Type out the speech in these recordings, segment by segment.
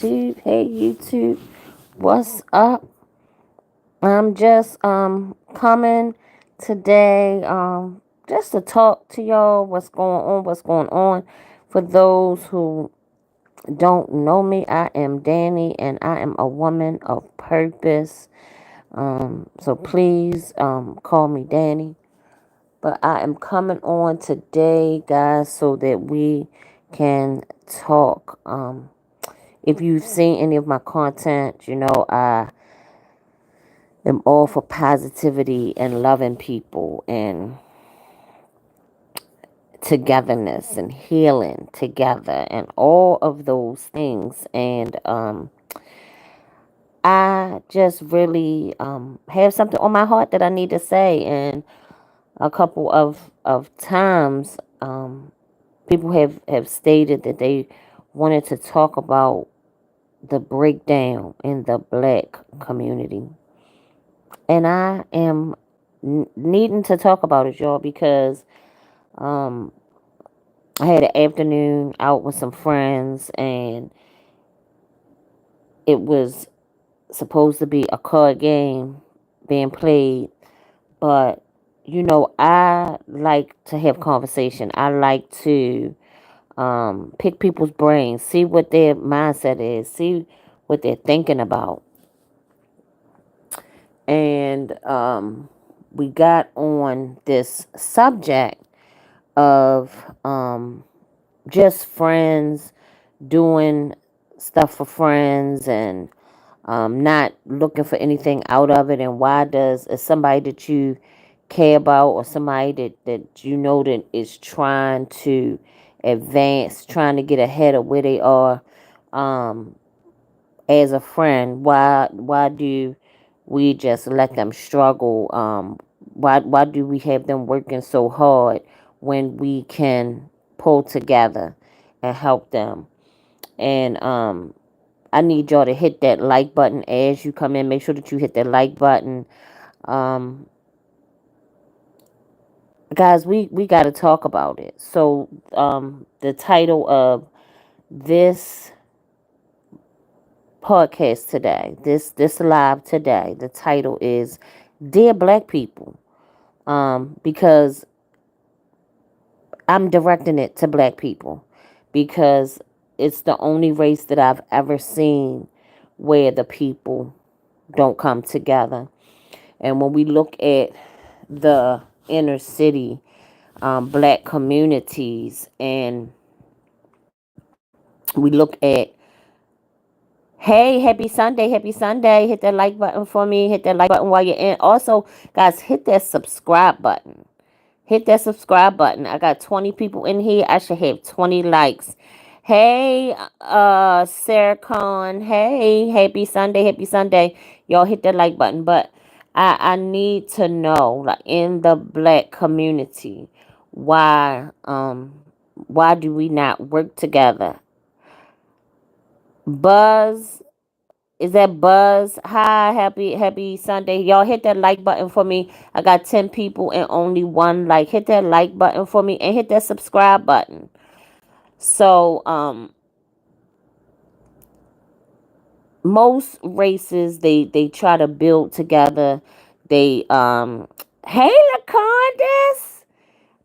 Hey YouTube, what's up? I'm just coming today just to talk to y'all what's going on. For those who don't know me, I am Dani and I am a woman of purpose. So please call me Dani. But I am coming on today, guys, so that we can talk. If you've seen any of my content, I am all for positivity and loving people and togetherness and healing together and all of those things. And I just really have something on my heart that I need to say. And a couple of times, people have stated that they wanted to talk about the breakdown in the black community. And I am needing to talk about it, y'all, because um, I had an afternoon out with some friends, and it was supposed to be a card game being played. But I like to have conversation. I like to pick people's brains, see what their mindset is, see what they're thinking about, and we got on this subject of just friends doing stuff for friends and not looking for anything out of it. And why does is somebody that you care about or somebody that that is trying to advance, trying to get ahead of where they are, um, as a friend, why do we just let them struggle? Why do we have them working so hard when we can pull together and help them? And I need y'all to hit that like button as you come in. Make sure that you hit that like button. Um, guys, we got to talk about it. So the title of this podcast today, this live today, the title is "Dear Black People," because I'm directing it to black people because it's the only race that I've ever seen where the people don't come together. And when we look at the inner city black communities, and we look at, hey, happy Sunday, hit that like button for me, hit that like button while you're in. Also, guys, hit that subscribe button. Hit that subscribe button. I got 20 people in here. I should have 20 likes. Hey, Sarah Khan. Hey, happy Sunday, happy Sunday. Y'all hit that like button. But I need to know, like, in the black community, why do we not work together? Buzz, is that Buzz? Hi, happy Sunday. Y'all hit that like button for me. I got 10 people and only one like. Hit that like button for me and hit that subscribe button. So, most races they try to build together. They hey Lacondas.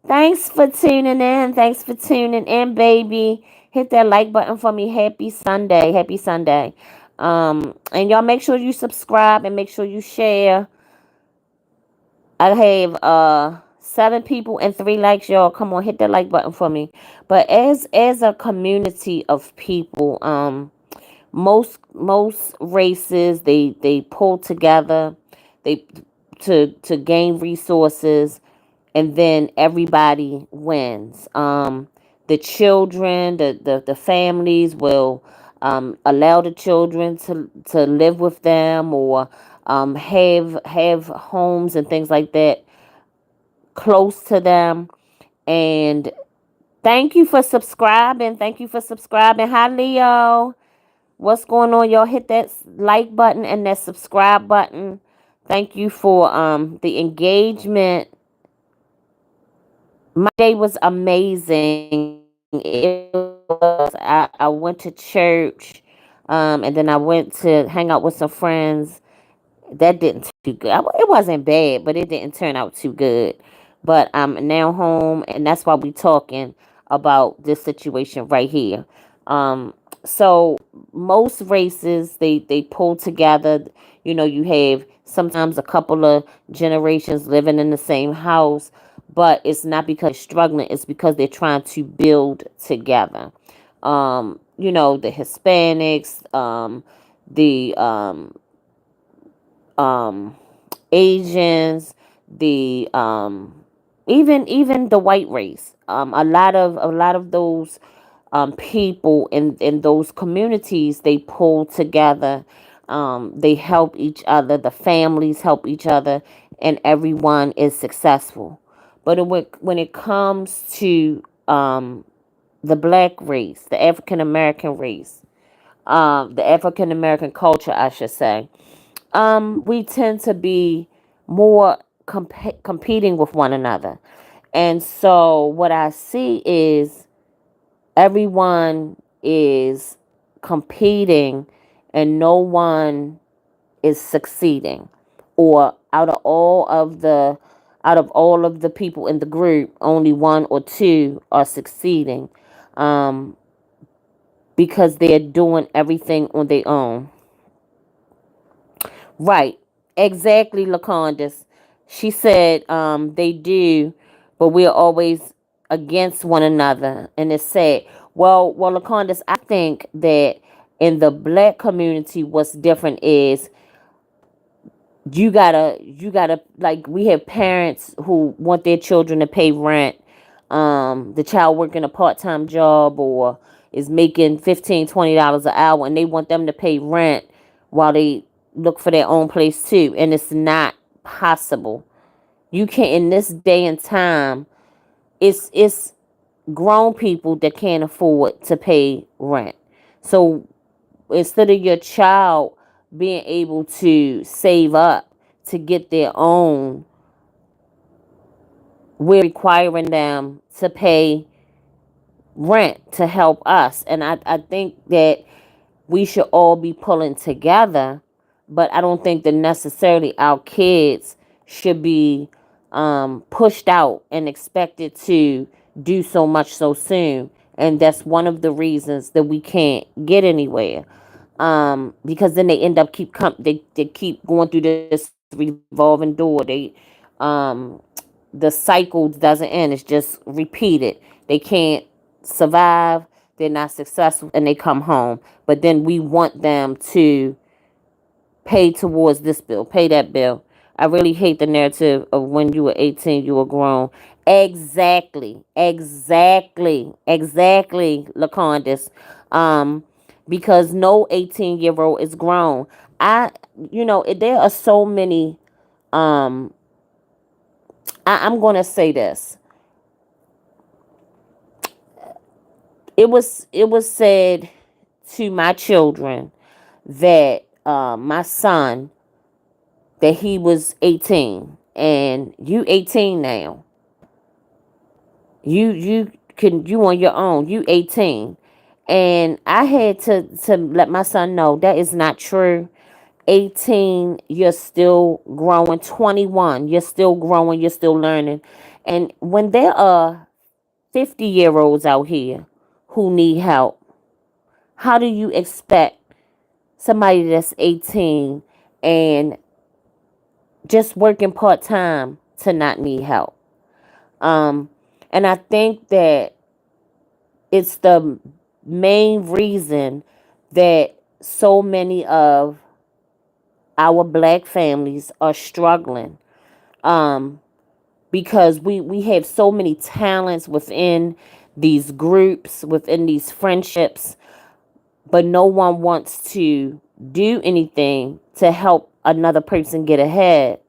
Thanks for tuning in. Thanks for tuning in, baby. Hit that like button for me. Happy Sunday. Happy Sunday. And y'all make sure you subscribe and make sure you share. I have 7 people and 3 likes, y'all. Come on, hit that like button for me. But as a community of people, most races they pull together, they to gain resources, and then everybody wins. The children, the families will allow the children to live with them, or have homes and things like that close to them. And thank you for subscribing. Thank you for subscribing. Hi, Leo. What's going on? Y'all hit that like button and that subscribe button. Thank you for the engagement. My day was amazing. It was I went to church. And then I went to hang out with some friends. That didn't too good. It wasn't bad, but it didn't turn out too good. But I'm now home, and that's why we talking about this situation right here. Um, so most races they pull together. You have sometimes a couple of generations living in the same house, but it's not because they're struggling. It's because they're trying to build together. The Hispanics, the um Asians, the even the white race. A lot of those people in those communities, they pull together. They help each other. The families help each other, and everyone is successful. But when it comes to the black race, the African American race, the African American culture, I should say, we tend to be more competing with one another. And so what I see is everyone is competing and no one is succeeding. Or out of all of the people in the group, only one or two are succeeding, um, because they're doing everything on their own. Right. Exactly, Lacondas. She said they do, but we're always against one another. And it's sad. Well, Lacondas, I think that in the black community, what's different is you gotta, like, we have parents who want their children to pay rent. The child working a part-time job or is making $15-$20 an hour, and they want them to pay rent while they look for their own place too, and it's not possible. You can't, in this day and time, it's grown people that can't afford to pay rent. So instead of your child being able to save up to get their own, we're requiring them to pay rent to help us. And I think that we should all be pulling together, but I don't think that necessarily our kids should be pushed out and expected to do so much so soon. And that's one of the reasons that we can't get anywhere. Because then they end up they keep going through this revolving door. Um the cycle doesn't end, it's just repeated. They can't survive, they're not successful, and they come home. But then we want them to pay towards this bill, pay that bill. I really hate the narrative of when you were 18, you were grown. Exactly, Lacondas. Um, because no 18-year-old is grown. I, there are so many. Um, I'm gonna say this. It was said to my children that my son, that he was 18, and you 18 now. You on your own. You 18. And I had to let my son know that is not true. 18, you're still growing. 21, you're still growing, you're still learning. And when there are 50-year-olds out here who need help, how do you expect somebody that's 18 and just working part-time to not need help? Um, and I think that it's the main reason that so many of our black families are struggling. Um, because we have so many talents within these groups, within these friendships, but no one wants to do anything to help another person get ahead.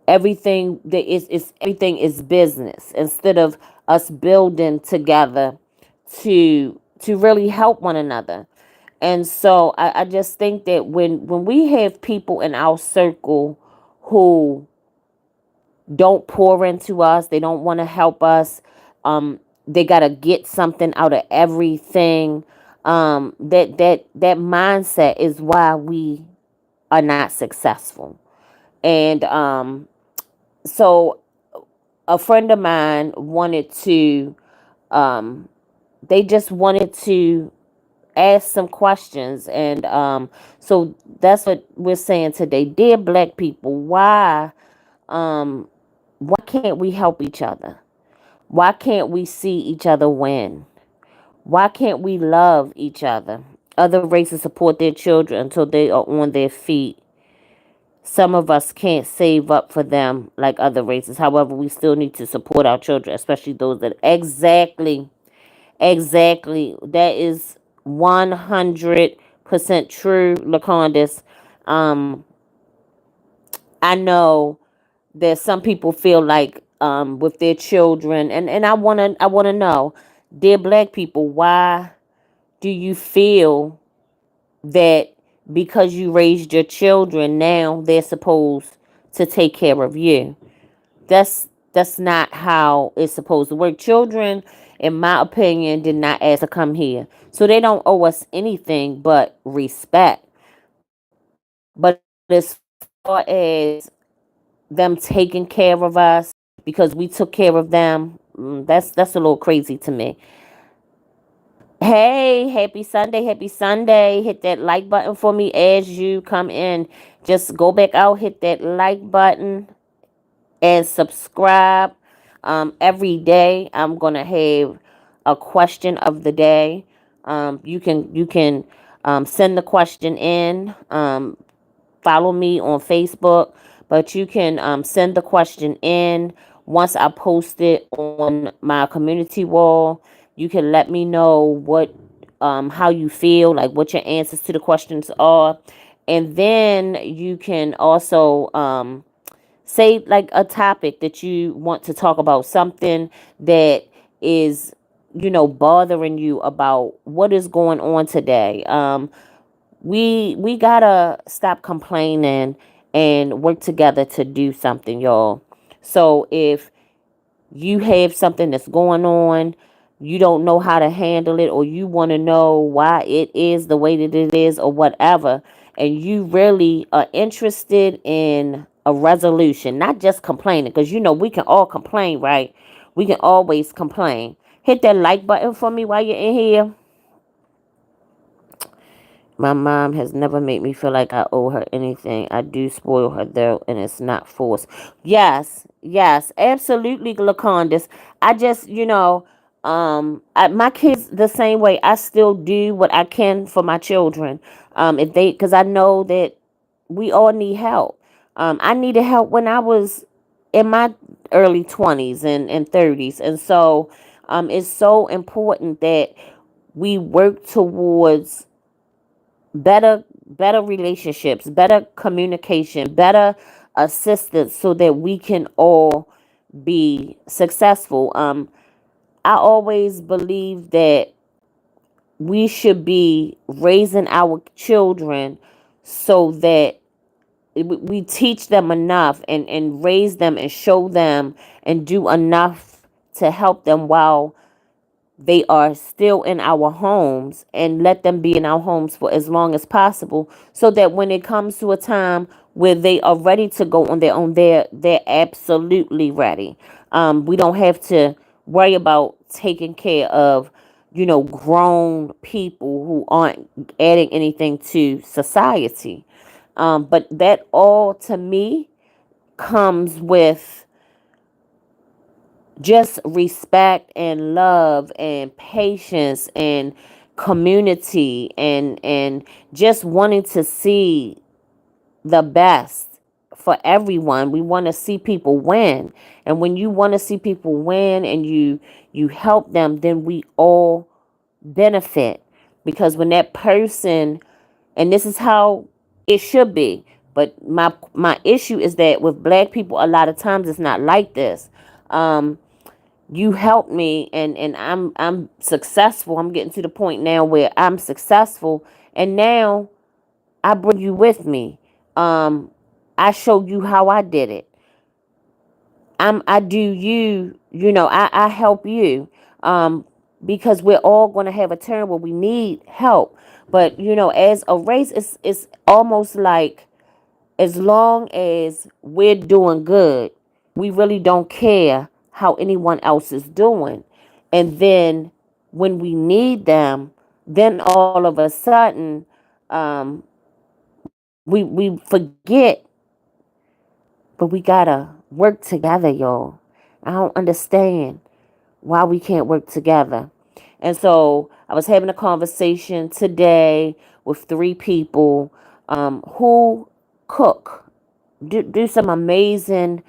Everything is business instead of us building together to really help one another. And so I just think that when we have people in our circle who don't pour into us, they don't want to help us, they got to get something out of everything. That mindset is why we are not successful. And so a friend of mine wanted to um they just wanted to ask some questions. And so that's what we're saying today. Dear black people, um why can't we help each other? Why can't we see each other win? Why can't we love each other? Other races support their children until they are on their feet. Some of us can't save up for them like other races. However, we still need to support our children, especially those that exactly. That is 100% true, Lacondas. Um, I know that some people feel like with their children, and I wanna know, dear black people, why do you feel that because you raised your children now they're supposed to take care of you? That's not how it's supposed to work. Children, in my opinion, did not ask to come here, so they don't owe us anything but respect. But as far as them taking care of us because we took care of them, that's a little crazy to me. Hey, happy Sunday, happy Sunday. Hit that like button for me as you come in. Just go back out, hit that like button, and subscribe. Every day I'm gonna have a question of the day. You can send the question in. Follow me on Facebook, but you can send the question in. Once I post it on my community wall, you can let me know how you feel, like what your answers to the questions are, and then you can also say like a topic that you want to talk about, something that is bothering you about what is going on today. We gotta stop complaining and work together to do something, y'all. So if you have something that's going on, you don't know how to handle it, or you want to know why it is the way that it is, or whatever, and you really are interested in a resolution, not just complaining, because we can all complain, right? We can always complain. Hit that like button for me while you're in here. My mom has never made me feel like I owe her anything. I do spoil her though, and it's not forced. Yes, yes, absolutely, Lacondas. I just, my kids the same way. I still do what I can for my children. If they, because I know that we all need help. I needed help when I was in my early 20s and 30s, and so it's so important that we work towards better relationships, better communication, better assistance, so that we can all be successful. I always believe that we should be raising our children so that we teach them enough, and raise them and show them and do enough to help them while they are still in our homes, and let them be in our homes for as long as possible, so that when it comes to a time where they are ready to go on their own, they're absolutely ready. We don't have to worry about taking care of grown people who aren't adding anything to society. But that all, to me, comes with just respect and love and patience and community, and just wanting to see the best for everyone. We want to see people win, and when you want to see people win and you help them, then we all benefit. Because when that person, and this is how it should be, but my issue is that with black people, a lot of times it's not like this. You helped me, and I'm successful. I'm getting to the point now where I'm successful, and now I bring you with me. I show you how I did it. I do you, I help you. because we're all going to have a turn where we need help. But as a race, it's almost like, as long as we're doing good, we really don't care how anyone else is doing. And then when we need them, then all of a sudden, um, we forget, but we gotta work together, y'all. I don't understand why we can't work together. And so I was having a conversation today with three people who cook, do some amazing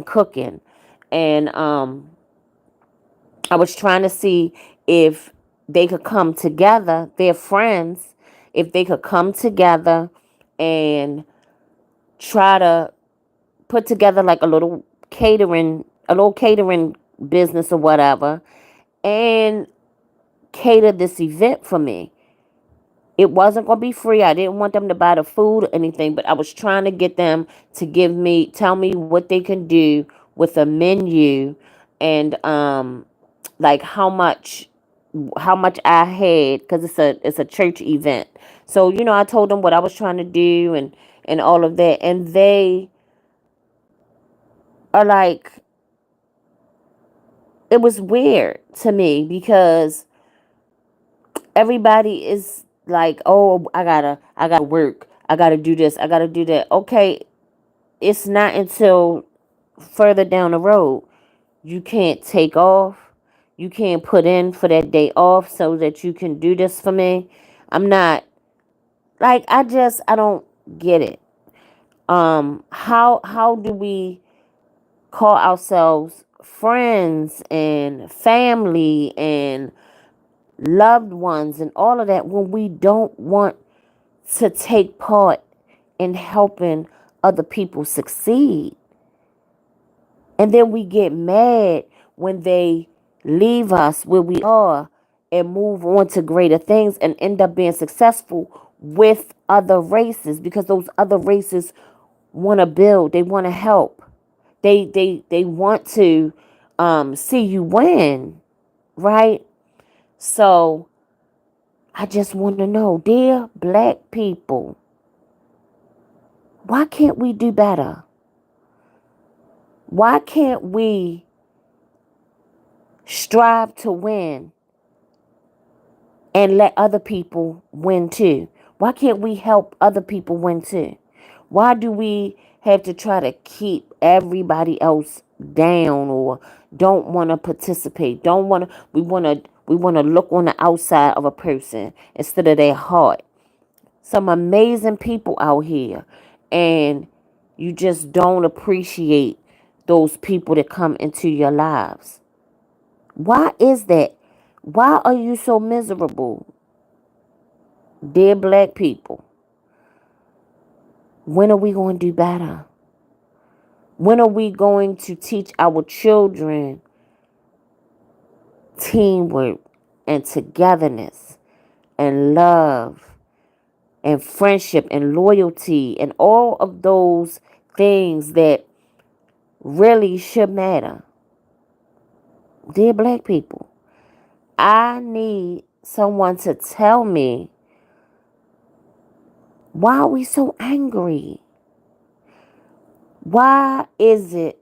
cooking. And I was trying to see if they could come together, they're friends, if they could come together and try to put together like a little catering business or whatever, and cater this event for me. It wasn't going to be free. I didn't want them to buy the food or anything, but I was trying to get them to tell me what they can do with a menu, and like how much I had, because it's a church event. So I told them what I was trying to do, and all of that, and they are like, it was weird to me because everybody is like, oh, I gotta work, I gotta do this, I gotta do that. Okay, it's not until further down the road. You can't take off, you can't put in for that day off so that you can do this for me. I'm not, like, I don't get it. How do we call ourselves friends and family and loved ones and all of that when we don't want to take part in helping other people succeed? And then we get mad when they leave us where we are and move on to greater things and end up being successful with other races, because those other races want to build, they want to help. They want to see you win, right? So I just want to know, dear black people, why can't we do better? Why can't we strive to win and let other people win too? Why can't we help other people win too? Why do we have to try to keep everybody else down, or don't want to participate? Don't want to we want to look on the outside of a person instead of their heart. Some amazing people out here, and you just don't appreciate those people that come into your lives. Why is that? Why are you so miserable? Dear black people, when are we going to do better? When are we going to teach our children teamwork and togetherness and love and friendship and loyalty and all of those things that really should matter? Dear black people, I need someone to tell me, why are we so angry? Why is it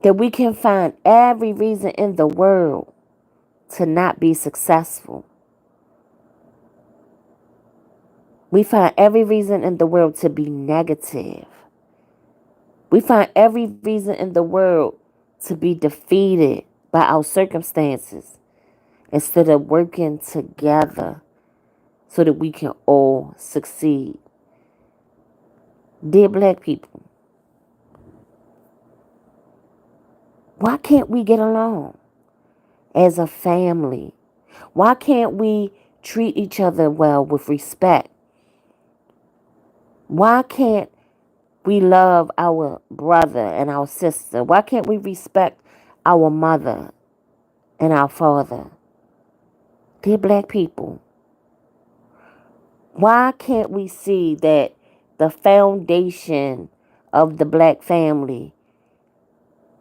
that we can find every reason in the world to not be successful? We find every reason in the world to be negative. We find every reason in the world to be defeated by our circumstances instead of working together so that we can all succeed. Dear black people, why can't we get along as a family? Why can't we treat each other well with respect? Why can't we love our brother and our sister? Why can't we respect our mother and our father? Dear black people, why can't we see that the foundation of the black family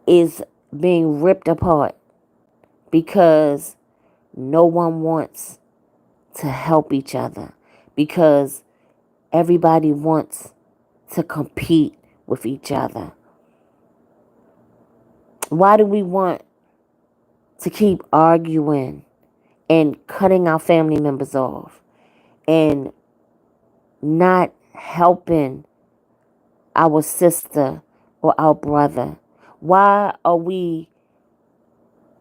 is being ripped apart? because no one wants to help each other, because everybody wants to compete with each other. Why do we want to keep arguing and cutting our family members off and not helping our sister or our brother? Why are we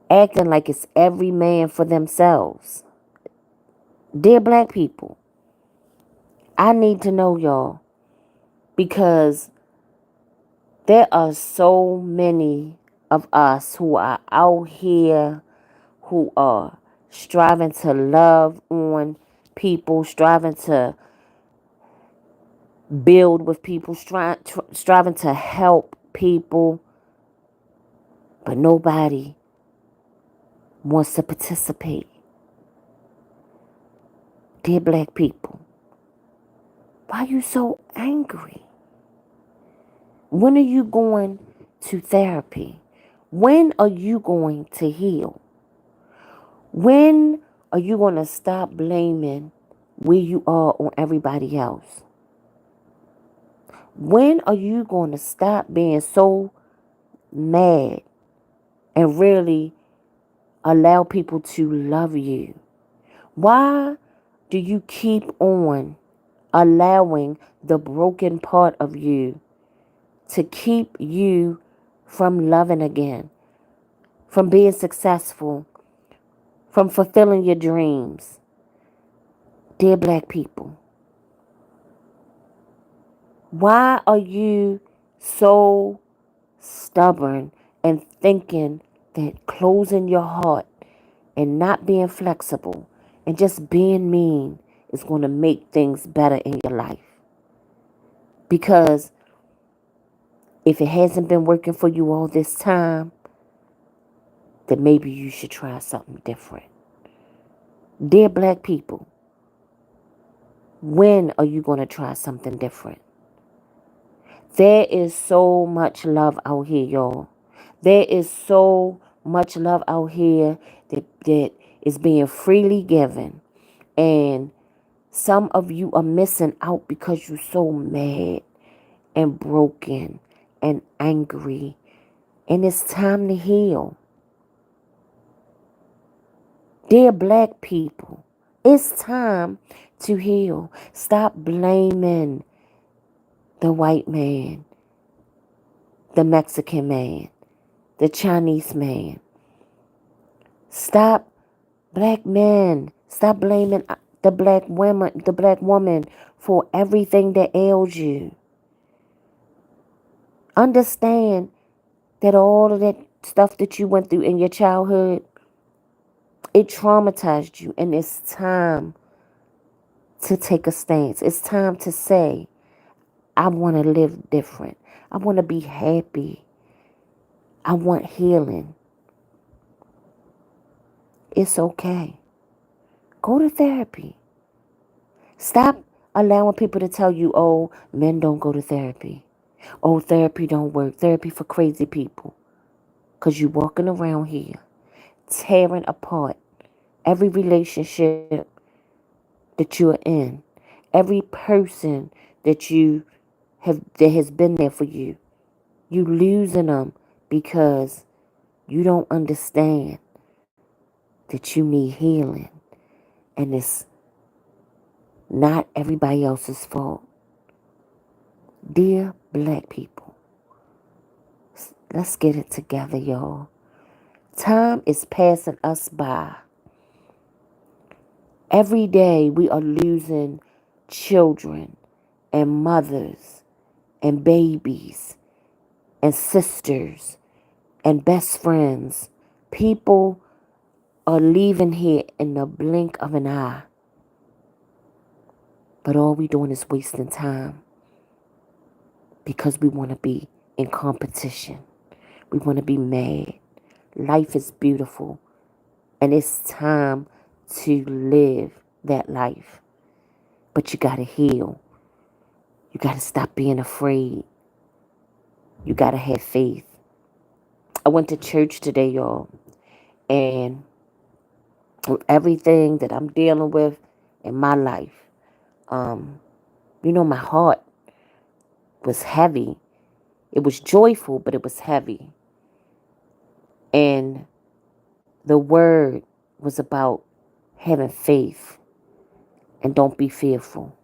acting like it's every man for themselves? Dear black people, I need to know y'all, because there are so many of us who are out here who are striving to love on people, striving to build with people, striving to help people, but nobody wants to participate. Dear black people, why are you so angry? When are you going to therapy? When are you going to heal? When are you going to stop blaming where you are on everybody else? When are you going to stop being so mad and really allow people to love you? Why do you keep on allowing the broken part of you to keep you from loving again, from being successful, from fulfilling your dreams? Dear black people, why are you so stubborn and thinking that closing your heart and not being flexible and just being mean is going to make things better in your life? Because if it hasn't been working for you all this time, then maybe you should try something different. Dear black people, when are you going to try something different? There is so much love out here, y'all. There is so much love out here that is being freely given. And some of you are missing out because you're so mad and broken and angry. And it's time to heal. Dear black people, it's time to heal. Stop blaming the white man, the Mexican man, the Chinese man. Stop, black men. Stop blaming the black woman for everything that ails you. Understand that all of that stuff that you went through in your childhood, it traumatized you, and it's time to take a stance. It's time to say, I want to live different. I want to be happy. I want healing. It's okay. Go to therapy. Stop allowing people to tell you, oh, men don't go to therapy. Oh, therapy don't work. Therapy for crazy people. Because you're walking around here tearing apart every relationship that you're in. Every person that has been there for you. You losing them because you don't understand that you need healing. And it's not everybody else's fault. Dear black people, let's get it together, y'all. Time is passing us by. Every day we are losing children and mothers and babies and sisters and best friends. People are leaving here in the blink of an eye. But all we doing is wasting time because we want to be in competition. We want to be mad. Life is beautiful, and it's time to live that life. But you got to heal. You got to stop being afraid. You got to have faith. I went to church today, y'all, And with everything that I'm dealing with in my life, um, my heart was heavy. It was joyful, but it was heavy. And the word was about having faith and don't be fearful.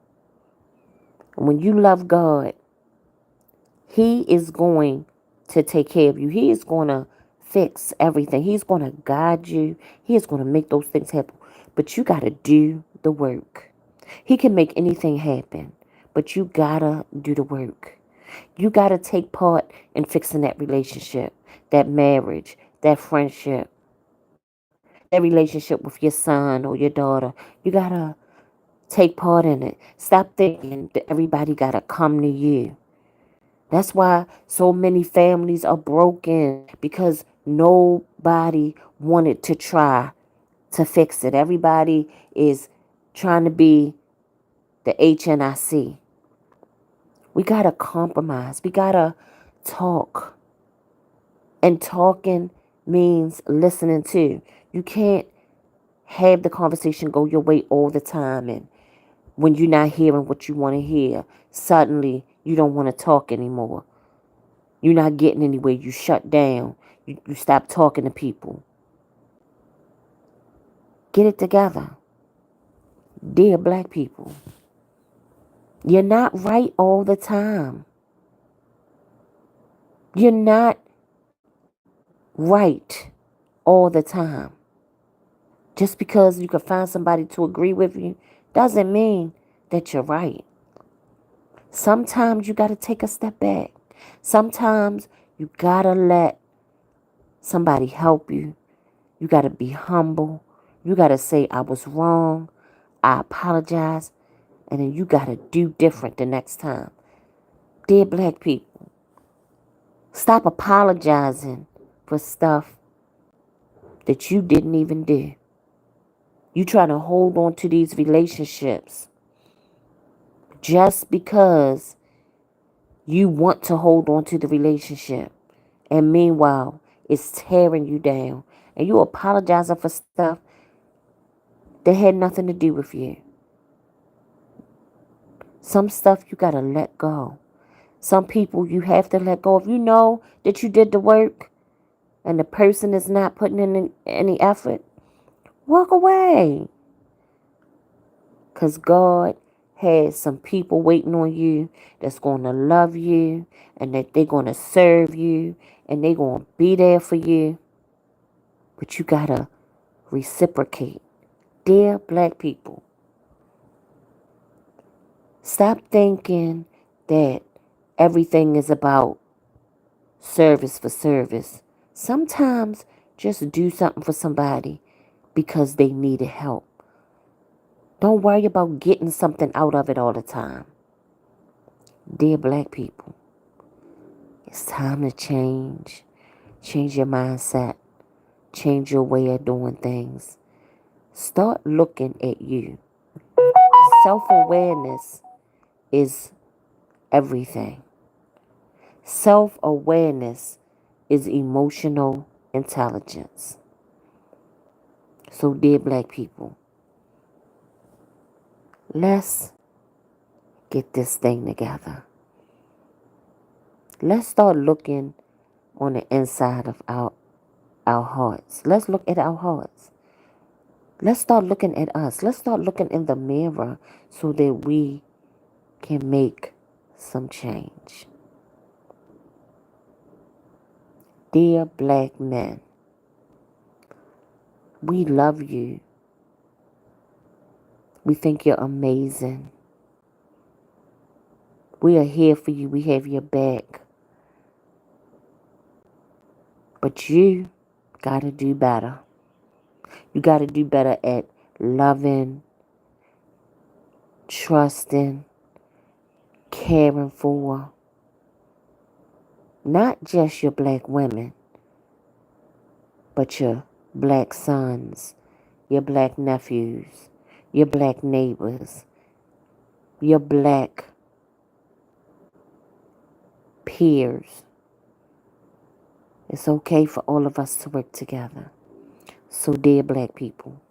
When you love God, He is going to take care of you. He is going to fix everything. He's going to guide you. He is going to make those things happen. But you got to do the work. He can make anything happen, but you got to do the work. You got to take part in fixing that relationship, that marriage, that friendship, that relationship with your son or your daughter. You got to take part in it. Stop thinking that everybody got to come to you. That's why so many families are broken because nobody wanted to try to fix it. Everybody is trying to be the HNIC. We got to compromise. We got to talk. And talking means listening too. You can't have the conversation go your way all the time. And when you're not hearing what you want to hear, suddenly you don't want to talk anymore. You're not getting anywhere. You shut down. You stop talking to people. Get it together. Dear black people, you're not right all the time. You're not right all the time. Just because you can find somebody to agree with you doesn't mean that you're right. Sometimes you got to take a step back. Sometimes you got to let somebody help you. You got to be humble. You got to say, I was wrong. I apologize. And then you got to do different the next time. Dear black people, stop apologizing for stuff that you didn't even do. You try to hold on to these relationships just because you want to hold on to the relationship. And meanwhile, it's tearing you down. And you apologizing for stuff that had nothing to do with you. Some stuff you got to let go. Some people you have to let go. If you know that you did the work and the person is not putting in any effort, walk away. Because God has some people waiting on you that's going to love you and that they're going to serve you and they're going to be there for you. But you got to reciprocate. Dear black people, stop thinking that everything is about service for service. Sometimes just do something for somebody because they needed help. Don't worry about getting something out of it all the time. Dear black people, it's time to change. Change your mindset. Change your way of doing things. Start looking at you. Self-awareness is everything. Self-awareness is emotional intelligence. So, dear black people, let's get this thing together. Let's start looking on the inside of our hearts. Let's look at our hearts. Let's start looking at us. Let's start looking in the mirror so that we can make some change. Dear black men, we love you. We think you're amazing. We are here for you. We have your back. But you got to do better. You got to do better at loving, trusting, caring for not just your black women, but your black sons, your black nephews, your black neighbors, your black peers. It's okay for all of us to work together. So, dear black people,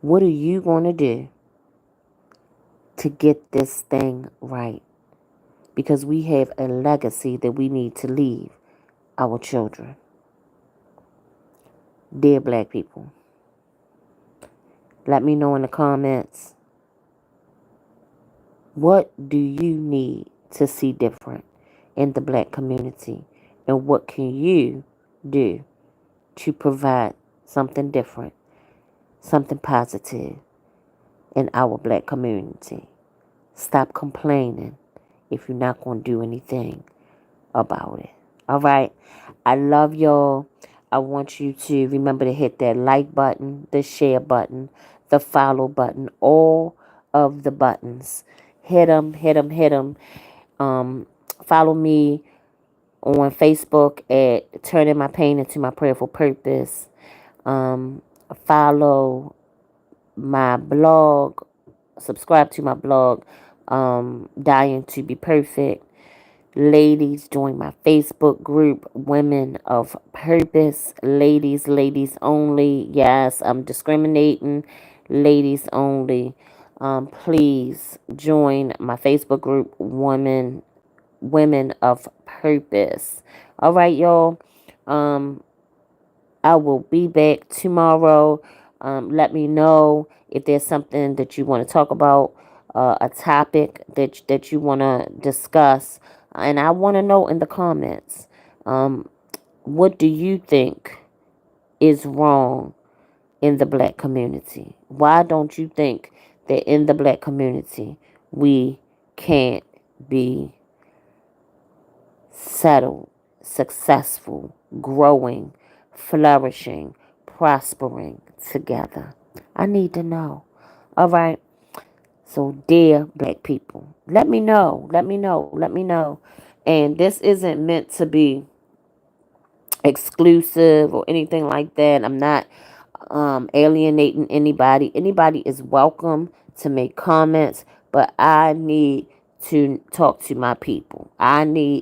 what are you going to do to get this thing right? Because we have a legacy that we need to leave our children. Dear black people, let me know in the comments, what do you need to see different in the black community? And what can you do to provide something different, something positive in our black community? Stop complaining if you're not going to do anything about it. All right. I love y'all. I want you to remember to hit that like button, the share button, the follow button, all of the buttons. Hit them, hit them, hit them. Um, Follow me on Facebook at Turning My Pain into My Prayerful Purpose. Um, Follow my blog. Subscribe to my blog, Dying to Be Perfect. Ladies, join my Facebook group, Women of Purpose. Ladies only. Yes, I'm discriminating. Ladies only. Please join my Facebook group, Women of Purpose. All right, y'all. Um, I will be back tomorrow. Let me know if there's something that you want to talk about, a topic that you want to discuss, and I want to know in the comments. Um, what do you think is wrong in the black community? Why don't you think that in the black community we can't be settled, successful, growing, flourishing, prospering together? I need to know. All right. So, dear black people, let me know. Let me know. Let me know. And this isn't meant to be exclusive or anything like that. I'm not alienating anybody. Anybody is welcome to make comments, but I need to talk to my people.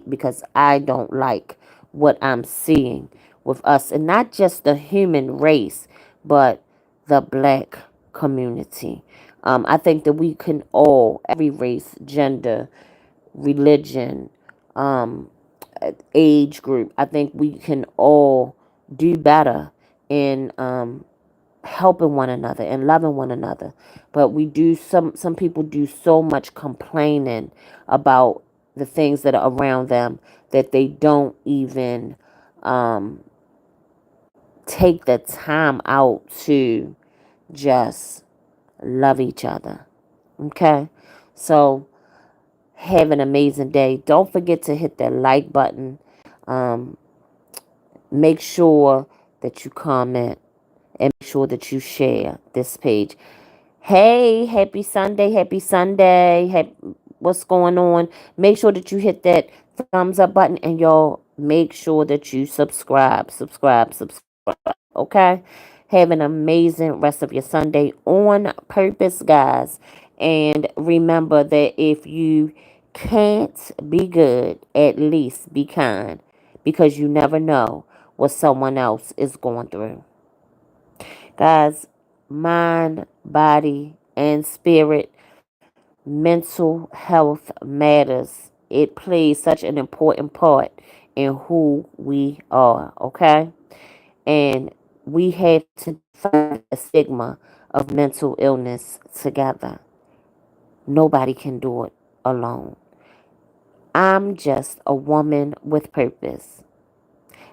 Because I don't like what I'm seeing with us, and not just the human race, but the black community. I think that we can all, every race, gender, religion, um, age group, I think we can all do better in helping one another and loving one another. But we do, some people do so much complaining about the things that are around them that they don't even um, take the time out to just love each other. Okay, so have an amazing day. Don't forget to hit that like button. um, Make sure that you comment and make sure that you share this page. Hey, happy Sunday, happy Sunday. What's going on? Make sure that you hit that thumbs up button, and y'all make sure that you subscribe. Okay? Have an amazing rest of your Sunday on purpose, guys. And remember that if you can't be good, at least be kind, because you never know what someone else is going through. Guys, mind, body, and spirit, mental health matters. It plays such an important part in who we are, okay? And we have to fight the stigma of mental illness together. Nobody can do it alone. I'm just a woman with purpose,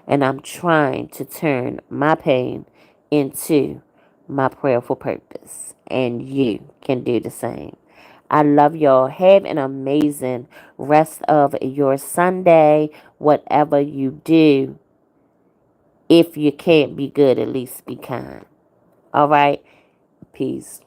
and I'm trying to turn my pain into my prayerful purpose. And you can do the same. I love y'all. Have an amazing rest of your Sunday. Whatever you do, if you can't be good, at least be kind. All right? Peace.